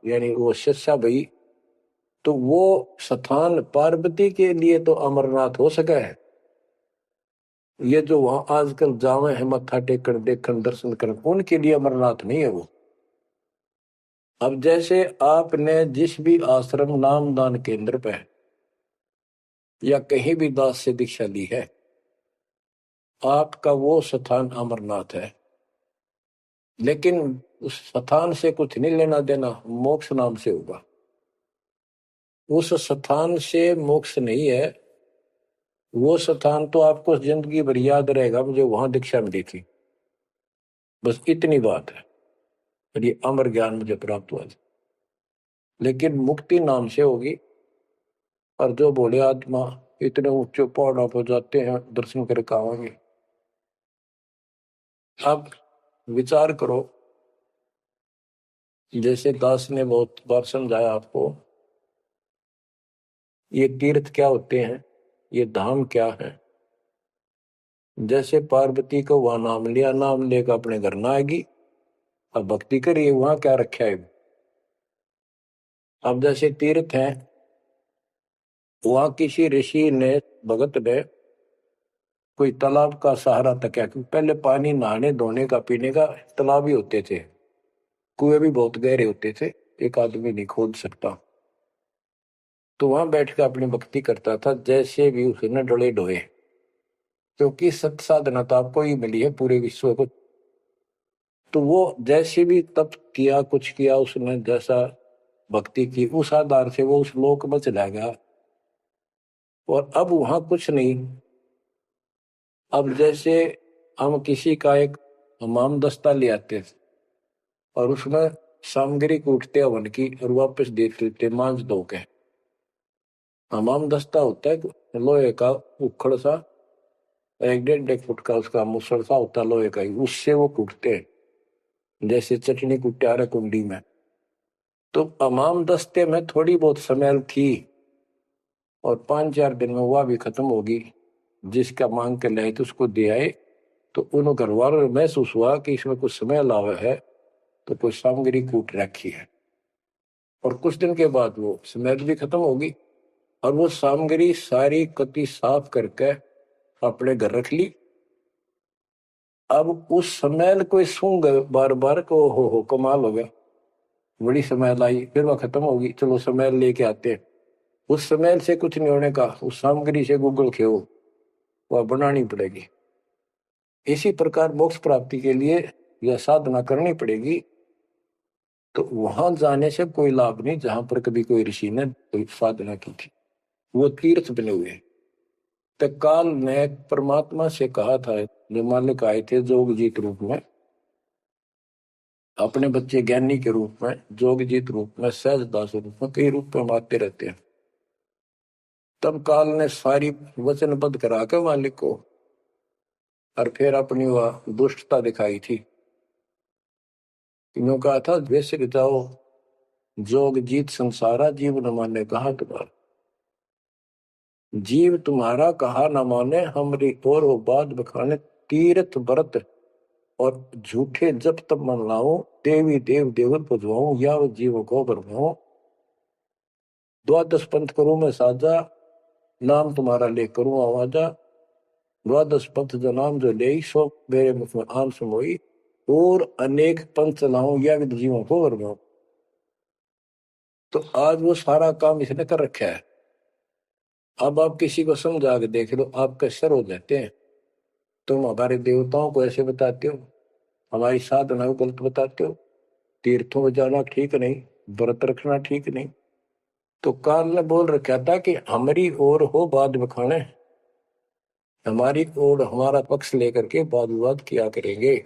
यानी वो शिक्षा भई, तो वो स्थान पार्वती के लिए तो अमरनाथ हो सका है। ये जो वहां आजकल जावे हैं मत्था टेकन देखन दर्शन करन, उनके लिए अमरनाथ नहीं है वो। अब जैसे आपने जिस भी आश्रम नाम दान केंद्र पे या कहीं भी दास से दीक्षा ली है, आपका वो स्थान अमरनाथ है। लेकिन उस स्थान से कुछ नहीं लेना देना, मोक्ष नाम से होगा। उस स्थान से मोक्ष नहीं है। वो स्थान तो आपको जिंदगी भर याद रहेगा, मुझे वहां दीक्षा मिली थी, बस इतनी बात है। और ये अमर ज्ञान मुझे प्राप्त हुआ। लेकिन मुक्ति नाम से होगी। और जो बोले आत्मा इतने ऊंचे पहाड़ों पर जाते हैं दर्शन करके आएंगे। अब विचार करो, जैसे दास ने बहुत बार समझाया आपको, ये तीर्थ क्या होते हैं, ये धाम क्या है। जैसे पार्वती को वहां नाम लिया, नाम लेकर अपने घर ना आएगी, अब भक्ति करिए, वहां क्या रखा है। अब जैसे तीर्थ है, वहां किसी ऋषि ने भगत ने कोई तालाब का सहारा तक है, क्योंकि पहले पानी नहाने धोने का पीने का तालाब ही होते थे, कुएं भी बहुत गहरे होते थे, एक आदमी नहीं खोद सकता। तो वहां बैठकर अपनी भक्ति करता था, जैसे भी उसने डोले ढोए, क्योंकि सत साधना तो आपको ही मिली है पूरे विश्व को। तो वो जैसे भी तप किया, कुछ किया उसने, जैसा भक्ति की, उस आधार से वो उस लोक में चला गया। और अब वहां कुछ नहीं। अब जैसे हम किसी का एक हमाम दस्ता ले आते और उसमें सामग्री कूटते हवन की और वापस दे देते मांझ धो के। हमाम दस्ता होता है लोहे का उखड़ सा, 1-1.5 फुट का उसका मुसड़ सा होता है लोहे का ही, उससे वो कूटते हैं जैसे चटनी कुटा रहे कुंडी में। तो हमाम दस्ते में थोड़ी बहुत स्मेल थी और 5-4 दिन में वह भी खत्म होगी। जिसका मांग के लाए तो उसको दे आए, तो उन घर वालों महसूस हुआ कि इसमें कुछ स्मेल आवा है, तो कोई सामग्री कूट रखी है। और कुछ दिन के बाद वो स्मेल भी खत्म होगी और वो सामग्री सारी कति साफ करके अपने घर रख ली। अब उस स्मेल को सूंघ बार बार को, हो कमाल हो गया, बड़ी स्मेल आई, फिर वह खत्म होगी, चलो स्मेल लेके आते हैं। उस स्मेल से कुछ नहीं होने का, उस सामग्री से गूगल खेओ, वह बनानी पड़ेगी। इसी प्रकार मोक्ष प्राप्ति के लिए यह साधना करनी पड़ेगी। तो वहां जाने से कोई लाभ नहीं जहां पर कभी कोई ऋषि ने कोई साधना की थी, वो तीर्थ बने हुए। तत्काल ने परमात्मा से कहा था, जो मालिक आए थे जोगजीत रूप में, अपने बच्चे ज्ञानी के रूप में, जोगजीत रूप में, सहजदास रूप में, कई रूप में आते रहते हैं। तब काल ने सारी वचनबद्ध करा के मालिक को और फिर अपनी वह दुष्टता दिखाई थी। इन्हों कहा था वैसे जाओ जोग जीत संसारा, जीव न माने कहा तुम्हारा। जीव तुम्हारा कहा न माने, हमरी और वो बात बखाने। तीर्थ व्रत और झूठे जब तब मन लाओ, देवी देव देवर पुजवाऊं, या वो जीव को बरवाऊं। द्वादश पंथ करूं मैं साजा, नाम तुम्हारा ले करूं आवाजा। द्वादश पंथ जो नाम जो ले सो मेरे मुख में आम समोई, और अनेक पंथ चलाऊं या विद जीवों को वर्गाऊं। तो आज वो सारा काम इसने कर रखा है। अब आप किसी को समझा के देख लो, आपके सर हो जाते हैं। तुम हमारे देवताओं को ऐसे बताते हो, हमारी साधना को गलत बताते हो, तीर्थों में जाना ठीक नहीं, व्रत रखना ठीक नहीं। तो काल ने बोल रखा था कि हमारी ओर हो बाद में खाने, हमारी ओर हमारा पक्ष लेकर के वाद विवाद किया करेंगे।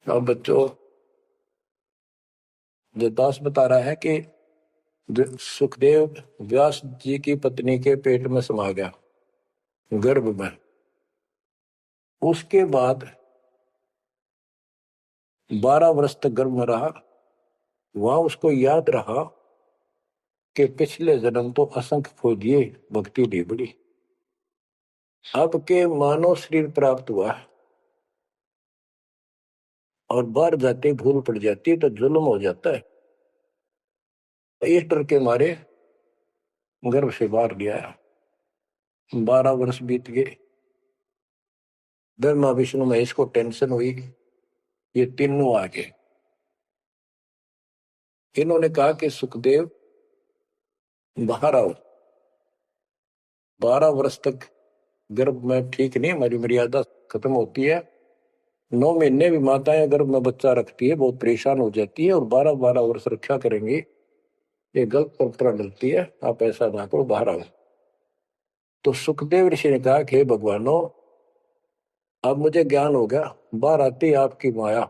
अब बच्चों, जो दास बता रहा है कि सुखदेव व्यास जी की पत्नी के पेट में समा गया, गर्भ में। उसके बाद 12 वर्ष तक गर्भ में रहा। वहां उसको याद रहा कि पिछले जन्म तो असंख्य खो दिए, भक्ति नहीं बड़ी। अब के मानव शरीर प्राप्त हुआ और बाहर जाते भूल पड़ जाती है तो जुल्म हो जाता है। इस डर के मारे गर्भ से बाहर लिया। 12 वर्ष बीत गए। ब्रह्मा विष्णु महेश को टेंशन हुई, ये तीनों आ गए। इन्होंने कहा कि सुखदेव बाहर आओ। 12 वर्ष तक गर्भ में ठीक नहीं, हमारी मर्यादा खत्म होती है। 9 महीने भी माताएं गर्भ में बच्चा रखती है, बहुत परेशान हो जाती है, और 12-12 वर्ष रक्षा करेंगे, ये गलत परंपरा डलती है, आप ऐसा ना करो, बाहर आओ। तो सुखदेव ऋषि ने कहा कि भगवानों, अब मुझे ज्ञान हो गया, बाहर आती है आपकी माया,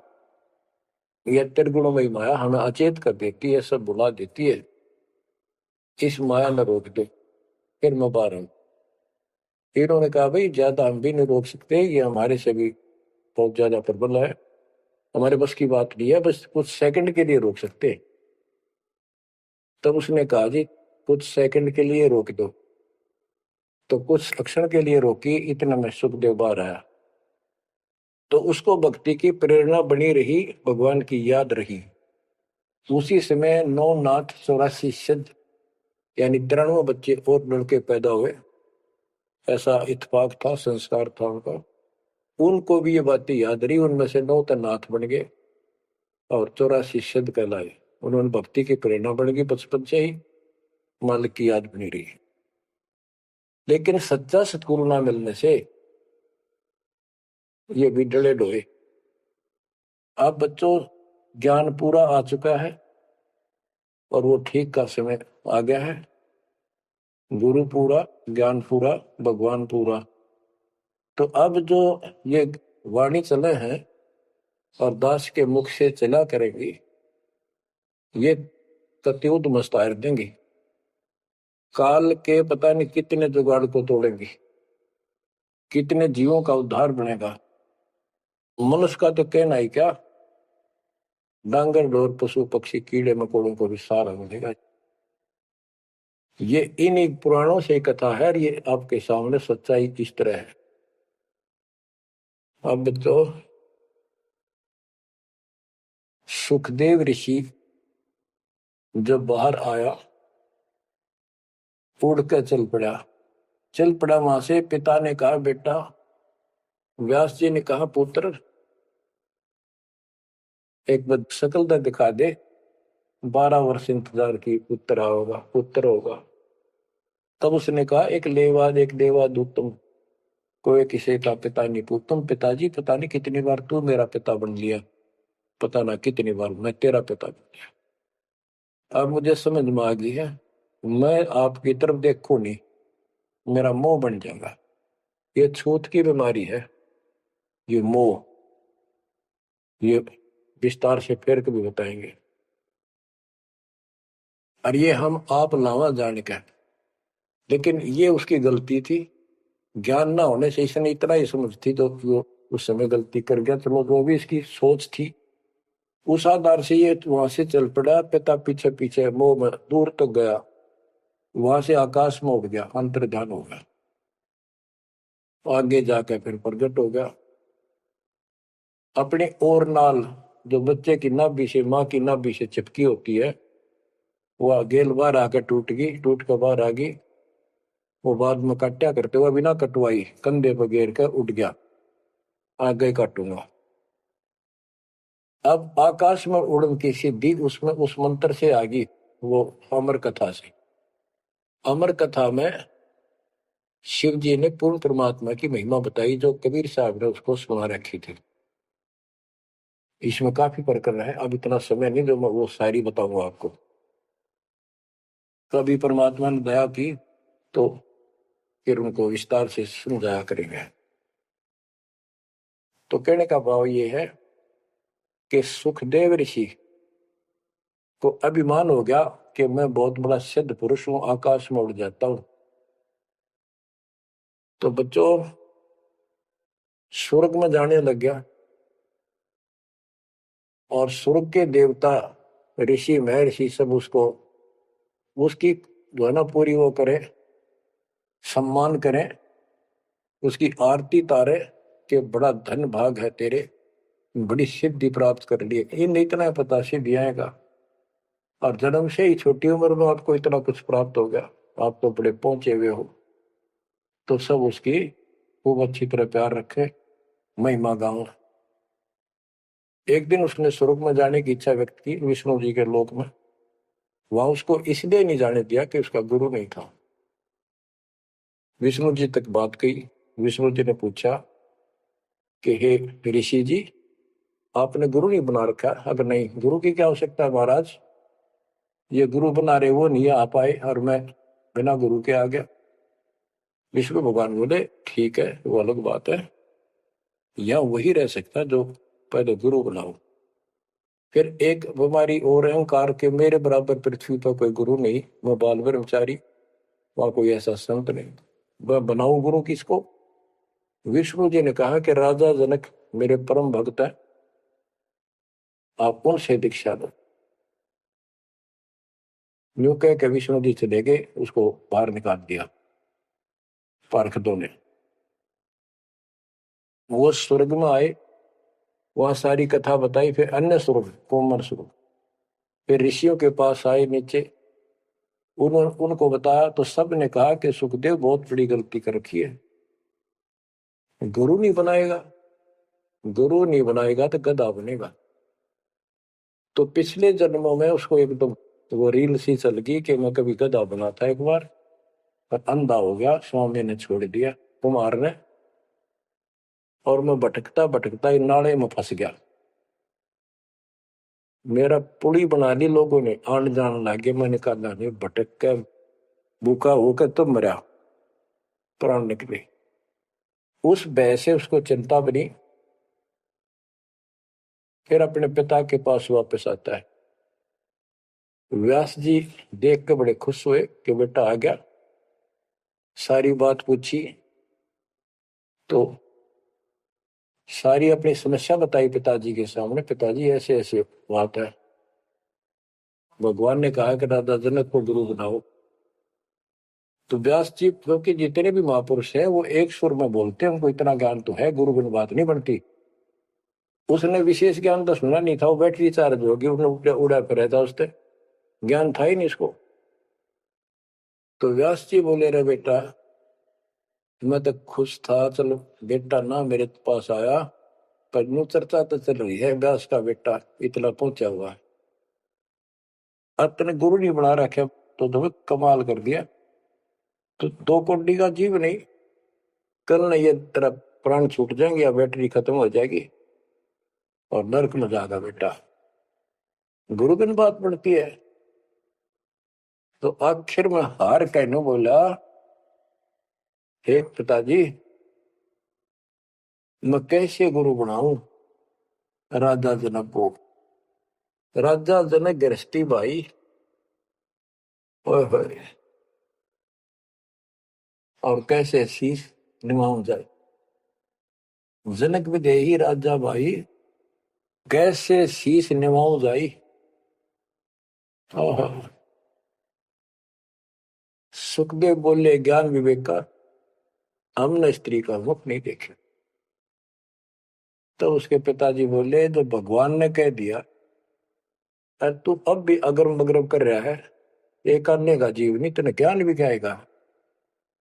यह त्रिगुणमयी माया हमें अचेत कर देती है, सब बुला देती है, इस माया न रोक दे, फिर मैं बाहर आऊं। इन्होंने कहा भाई ज्यादा हम भी नहीं रोक सकते, ये हमारे से भी बहुत ज्यादा प्रबल है, हमारे बस की बात नहीं है, बस कुछ सेकंड के लिए रोक सकते। तब उसने कहा जी कुछ सेकंड के लिए रोक दो। तो कुछ क्षण के लिए रोकी, इतना में सुखदेव बाहर आया। तो उसको भक्ति की प्रेरणा बनी रही, भगवान की याद रही। उसी समय 9 नाथ 84 सिद्ध यानी 93 बच्चे और लड़के पैदा हुए। ऐसा इत्तेफाक था, संस्कार था उनका। उनको भी ये बातें याद रही, उनमें से 9 तो नाथ बन गए और 84 सिद्ध कहलाए। उन्होंने भक्ति की प्रेरणा बन गई, बचपन से ही मालिक की याद बनी रही। लेकिन सच्चा सतगुरु ना मिलने से ये भी डले डोए। अब बच्चों ज्ञान पूरा आ चुका है और वो ठीक का समय आ गया है। गुरु पूरा, ज्ञान पूरा, भगवान पूरा। तो अब जो ये वाणी चले हैं और दास के मुख से चला करेंगी, ये कत्युद मस्तार देंगी। काल के पता नहीं कितने जुगाड़ को तोड़ेंगी, कितने जीवों का उद्धार बनेगा। मनुष्य का तो कहना ही क्या, डांगर डोर पशु पक्षी कीड़े मकोड़ों को भी सहारा मिलेगा। ये इन्हीं पुराणों से कथा है, ये आपके सामने सच्चाई इस तरह है। अब तो सुखदेव ऋषि जब बाहर आया, उड़ कर चल पड़ा वहां से। पिता ने कहा बेटा, व्यास जी ने कहा पुत्र एक बार शकल तो दिखा दे। 12 वर्ष इंतजार की, पुत्र होगा। तब उसने कहा एक लेवा दूत तुम, कोई किसी का पिता नहीं पूछ। तुम पिताजी पता नहीं कितनी बार तू मेरा पिता बन लिया, पता ना कितनी बार मैं तेरा पिता बन लिया। अब मुझे समझ में आ गई है, मैं आपकी तरफ देखूं नहीं, मेरा मोह बन जाएगा। ये छूत की बीमारी है, ये मोह। ये विस्तार से फिर कभी बताएंगे। और ये हम आप लावा जान के, लेकिन ये उसकी गलती थी। ज्ञान ना होने से इसने इतना ही समझ थी, तो वो उस समय गलती कर गया। चलो वो भी इसकी सोच थी। उस आधार से ये वहां से चल पड़ा, पिता पीछे पीछे मोह में दूर तक गया। वहां से आकाश में उड़ गया, अंतर्ध्यान हो गया। आगे जाकर फिर प्रकट हो गया अपने और नाल, जो बच्चे की नाभि से, माँ की नाभि से चिपकी होती है, वो गेल बाहर आकर टूट गई, टूट कर बाहर आ गई। वो बाद में काटा करते हुए बिना कटवाई कंधे पर घेर कर उठ गया, आगे काटूंगा। अब आकाश में उड़न की सिद्धि उसमें उस मंत्र से आ गई, वो अमर कथा से। अमर कथा में शिव जी ने पूर्ण परमात्मा की महिमा बताई, जो कबीर साहब ने उसको सुना रखी थी। इसमें काफी प्रकरण है, अब इतना समय नहीं जो मैं वो सारी बताऊंगा आपको। कभी परमात्मा ने दया की तो फिर उनको विस्तार से समझाया करेंगे। तो कहने का भाव ये है कि सुखदेव ऋषि को अभिमान हो गया कि मैं बहुत बड़ा सिद्ध पुरुष हूं, आकाश में उड़ जाता हूं। तो बच्चों स्वर्ग में जाने लग गया, और स्वर्ग के देवता ऋषि महर्षि सब उसको उसकी जो है ना पूरी वो करे, सम्मान करें, उसकी आरती तारे कि बड़ा धन भाग है तेरे, बड़ी सिद्धि प्राप्त कर लिए। इन इतना पता सिद्धि आएगा, और जन्म से ही छोटी उम्र में आपको इतना कुछ प्राप्त हो गया, आप तो बड़े पहुंचे हुए हो। तो सब उसकी खूब अच्छी तरह प्यार रखे, महिमा गाओ। एक दिन उसने स्वर्ग में जाने की इच्छा व्यक्त की, विष्णु जी के लोक में। वहां उसको इसलिए नहीं जाने दिया कि उसका गुरु नहीं था। विष्णु जी तक बात कही। विष्णु जी ने पूछा कि हे ऋषि जी, आपने गुरु नहीं बना रखा? अगर नहीं, गुरु की क्या आवश्यकता है महाराज, ये गुरु बना रहे वो नहीं आ पाए और मैं बिना गुरु के आ गया। विष्णु भगवान बोले ठीक है, वो अलग बात है, या वही रह सकता जो पहले गुरु बनाओ। फिर एक बीमारी और अहंकार के मेरे बराबर पृथ्वी पर कोई गुरु नहीं, मैं बाल ब्रह्मचारी, वहां कोई ऐसा संत नहीं, मैं बनाऊं गुरु किसको? विष्णु जी ने कहा कि राजा जनक मेरे परम भक्त है, आप उनसे दीक्षा लो। यूं कह के विष्णु जी चले गए, उसको बाहर निकाल दिया पार्षदों ने। वो स्वर्ग में आए, वहां सारी कथा बताई। फिर अन्य स्वर्ग, कोमर स्वर्ग, फिर ऋषियों के पास आए नीचे, उनको बताया तो सब ने कहा कि सुखदेव बहुत बड़ी गलती कर रखी है, गुरु नहीं बनाएगा, गुरु नहीं बनाएगा तो गधा बनेगा। तो पिछले जन्मों में उसको एकदम तो वो रील सी चल गई कि मैं कभी गधा बना था एक बार, पर अंधा हो गया, स्वामी ने छोड़ दिया, कुमार ने, और मैं भटकता भटकता इन नाले में फंस गया। मेरा पुली बना ली लोगों ने, आन जान लगे, मैंने कहा नहीं, भटक के भूखा होकर तो मरा, प्राण निकले। उस भय से उसको चिंता बनी। फिर अपने पिता के पास वापस आता है। व्यास जी देख के बड़े खुश हुए कि बेटा आ गया। सारी बात पूछी तो सारी अपनी समस्या बताई पिताजी के सामने। पिताजी ऐसे ऐसे बात है, भगवान ने कहा कि राजा जनक को गुरु बनाओ। तो व्यास जी, क्योंकि जितने भी महापुरुष है वो एक सुर में बोलते हैं, उनको इतना ज्ञान तो है, गुरु बिन बात नहीं बनती। उसने विशेष ज्ञान तो सुना नहीं था, वो बैटरी चार्ज होगी, उसने उड़ा फिर था, उससे ज्ञान था ही नहीं इसको। तो व्यास जी बोले रे बेटा, मैं तो खुश था, चलो बेटा ना मेरे पास आया, पर यूं चर्चा तो चल रही है व्यास का बेटा इतना पहुंचा हुआ है, अपने गुरु नहीं बना रखे, तो तुम्हें कमाल कर दिया। तो दो कोड़ी का जीव नहीं, कल न ये तेरा प्राण छूट जाएंगे या बैटरी खत्म हो जाएगी और नरक में जाएगा बेटा, गुरु बिन बात पड़ती है। तो आखिर में हार कहने बोला, हे पिताजी, मैं कैसे गुरु बनाऊं राजा जनक को? राजा जनक गृहस्थी भाई, ओए होए, और कैसे शीश निभाऊं जाए। जनक विदेही राजा भाई, कैसे शीश निभाऊं जाई। ओहो। सुखदेव बोले ज्ञान विवेक का, हमने स्त्री का मुख नहीं देखे। तो उसके पिताजी बोले जो भगवान ने कह दिया, अरे तू अब भी अगरम बगरम कर रहा है, एक अन्य का जीव नहीं, तेने ज्ञान भी क्या आएगा?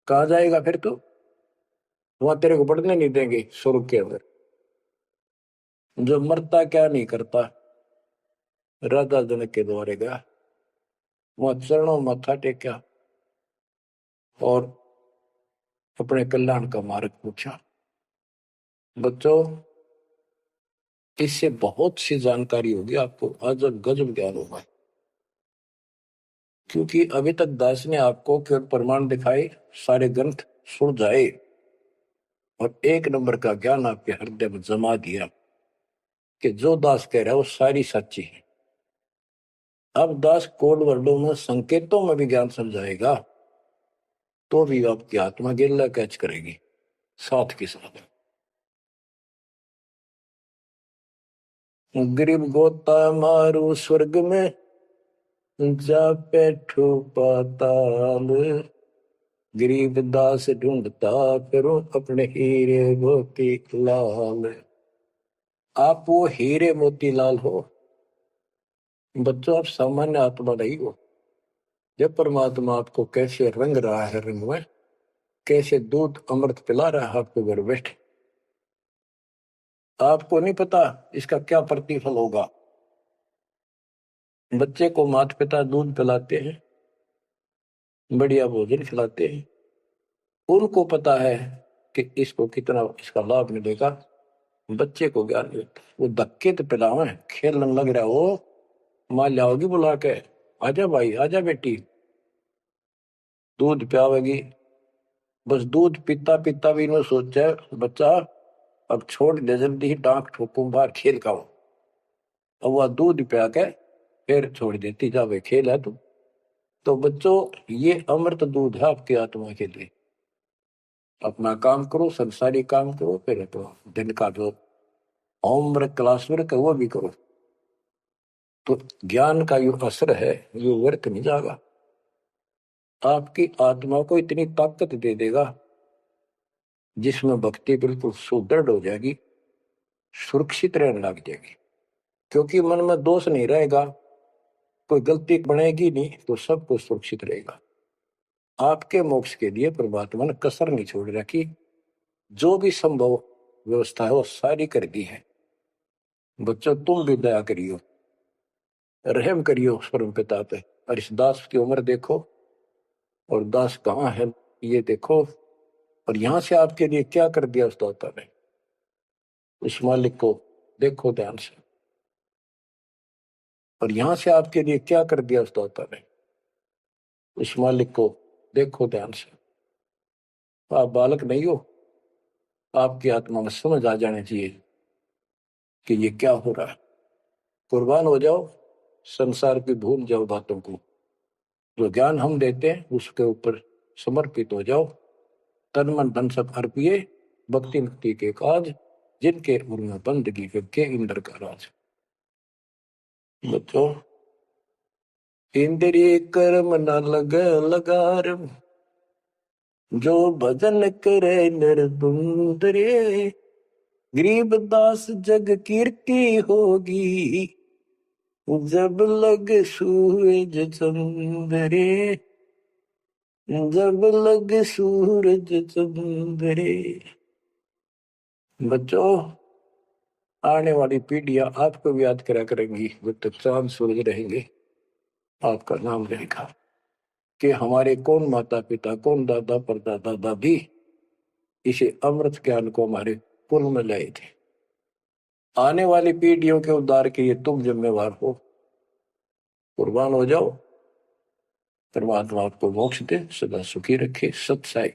कहाँ जाएगा फिर तू? वहां तेरे को पढ़ने नहीं देंगे स्वर्ग के अंदर। जो मरता क्या नहीं करता, राजा जनक के द्वारे गया, वहां चरणों में मत्था टेका और अपने कल्याण का मार्ग पूछा। बच्चों, इससे बहुत सी जानकारी होगी आपको, अजब गजब ज्ञान होगा। क्योंकि अभी तक दास ने आपको केवल प्रमाण दिखाए, सारे ग्रंथ सुलझाए और एक नंबर का ज्ञान आपके हृदय में जमा दिया कि जो दास कह रहा है वो सारी सच्ची है। अब दास कोड वर्डों में संकेतों में भी ज्ञान समझाएगा तो भी आपकी आत्मा गिल्ला कैच करेगी साथ के साथ। गरीब गोता मारू स्वर्ग में, जा बैठो पाताल, गरीब दास ढूंढता फिरो अपने हीरे मोती लाल। आप वो हीरे मोती लाल हो बच्चों, आप सामान्य आत्मा नहीं हो। जब परमात्मा आपको कैसे रंग रहा है, रंग में कैसे दूध अमृत पिला रहा है आपके घर बैठे, आपको नहीं पता इसका क्या प्रतिफल होगा। बच्चे को माता पिता दूध पिलाते हैं, बढ़िया भोजन खिलाते हैं, उनको पता है कि इसको कितना इसका लाभ मिलेगा। बच्चे को ज्ञान नहीं होता, वो धक्के तो पिलावे, खेलने लग रहा हो, माँ लाओगी बुला के, आजा भाई आजा बेटी, दूध पियावेगी। बस दूध पीता पीता भी इन्होंने सोचा बच्चा अब छोड़ दे, जल्दी ही डांक ठोकूं बाहर खेल का हो। अब वह दूध पिया के फिर छोड़ देती, जावे खेल है तू। तो बच्चों, ये अमृत दूध है आपकी आत्मा के लिए। अपना काम करो, संसारी काम करो, फिर तो दिन का जो होमवर्क क्लास वर्क है वो भी करो। तो ज्ञान का जो असर है ये व्यर्थ नहीं जाएगा, आपकी आत्मा को इतनी ताकत दे देगा जिसमें भक्ति बिल्कुल सुदृढ़ हो जाएगी, सुरक्षित रहने लग जाएगी। क्योंकि मन में दोष नहीं रहेगा, कोई गलती बनेगी नहीं, तो सब कुछ सुरक्षित रहेगा। आपके मोक्ष के लिए परमात्मा ने कसर नहीं छोड़ रखी, जो भी संभव व्यवस्था है वो सारी कर दी है। बच्चों, तुम भी दया करियो, रहम करियो उस परम पिता पे, और इस दास की उम्र देखो और दास कहाँ है ये देखो, और यहां से आपके लिए क्या कर दिया उस दाता ने। उस मालिक को देखो ध्यान से, और यहां से आपके लिए क्या कर दिया उस दाता ने। उस मालिक को देखो ध्यान से। आप बालक नहीं हो, आपकी आत्मा में समझ आ जाने चाहिए कि ये क्या हो रहा है। कुर्बान हो जाओ, संसार की भूल जाओ बातों को, जो ज्ञान हम देते हैं उसके ऊपर समर्पित हो जाओ। तन मन धन सब अर्पिए, भक्ति मुक्ति के काज, जिनके उर्म बंदगी के इंद्र का राज। बच्चों, इंद्रिय कर्म न लग लगार, जो भजन करे निर्दुंदरे, गरीब दास जग कीर्ति होगी, जब लग सूरज चंद्रे, जब लग सूरज चंद्रे। बच्चों, आने वाली पीढ़ियां आपको भी याद करा करेंगी, जब तक चांद सूरज रहेंगे आपका नाम रहेगा कि हमारे कौन माता पिता, कौन दादा परदादा दादी इसे अमृत ज्ञान को हमारे कुल में लाए थे। आने वाली पीढ़ियों के उद्धार के लिए तुम जिम्मेवार हो, कुर्बान हो जाओ। परमात्मा आपको मोक्ष दे, सदा सुखी रखे। सत साई।